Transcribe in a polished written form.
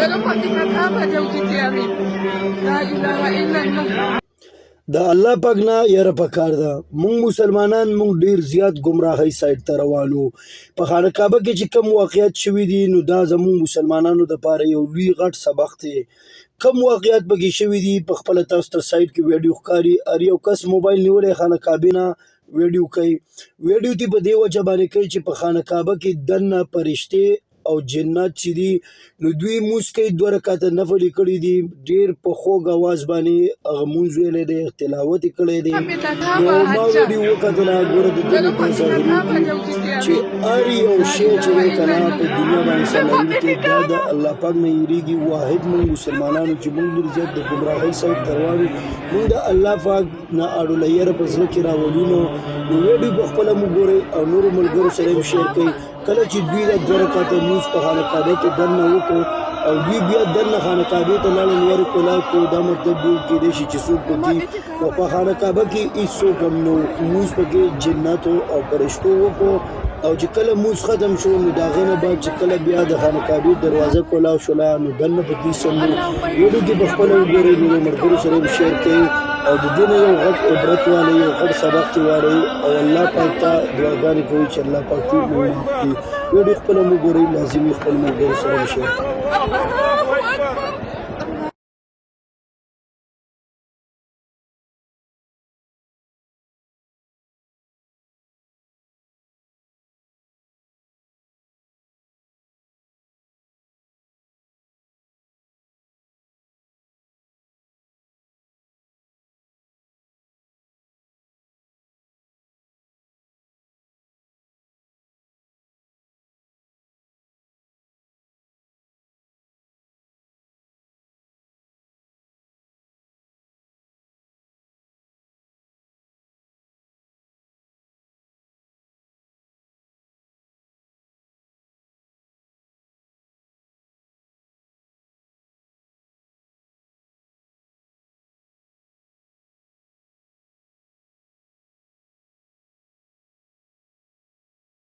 برحمتك أبدا وتجاري لا إله إلا الله. د الله پاک نه یره پکار ده. مونږ مسلمانان مونږ ډیر زیات گمراهۍ سایډ ته روانو. په خانه کعبه کې چې کم واقعیت شوي دي نو دا زمونږ مسلمانانو دپاره یو لوی غټ سبق دی. کم واقعیت پکې شوي دي په خپله تاسو ته سایډ کې ویډیو ښکاري. هر یو کس موبایل نیولی خانه کعبې نه ویډیو کوي. ویډیو دې په دې وجه باندې کوي چې په خانه کعبه کې دننه فرشتې او جنات چې دي نو دوی مونځ کوي 2 رکعته نفل یې کړي دي. ډېر په خوږ اواز باندې هغه مونځ ویلی دی، تلاوت یې کړی دی. نو ما ویډیو وکتله ګوره د دې نه ظاهرېږي چې هر یو شی چې دی که نه په دنیا باندې صلاحیت دا د الله پاک نه هېرېږي. واحد مونږ مسلمانانو چې مونږ ډېر زیات د ګمراهۍ سایډ ته روان یو، مونږ د الله پاک نه اړوله یره په زړه کې راولو نو ویډیو په خپله مو ګورئ او نورو ملګرو سره هم شیر کوئ. کله چې دوی د 2 رکعته لمونځ په خانه کعبه کې دننه وکړو او دوی بیا دننه خانه کعبې ته لاړل ور کولاو کړو، دا مطلب دی کېدای شي چې څوک پکې نو په خانه کعبه کې هېڅوک هم نه و. لمونځ پکې جناتو او فرشتو وکړو او چې کله مونځ ختم شو نو د هغې نه بعد چې کله بیا د خانه کعبې دروازه کولاو شوله نو دننه پکې سم و. ویډیو کې په خپله وګورئ، نورو ملګرو سره هم شیر کوئ او د دې نه یو غټ عبرت والی، یو غټ سبق ترې والی او الله پاک ته دعاګانې کوئ چې الله پاک ټول مو معاف کړي. ویډیو خپله مو ګورئ، لازمي خپل ملګرو سره هم شیر کړئ.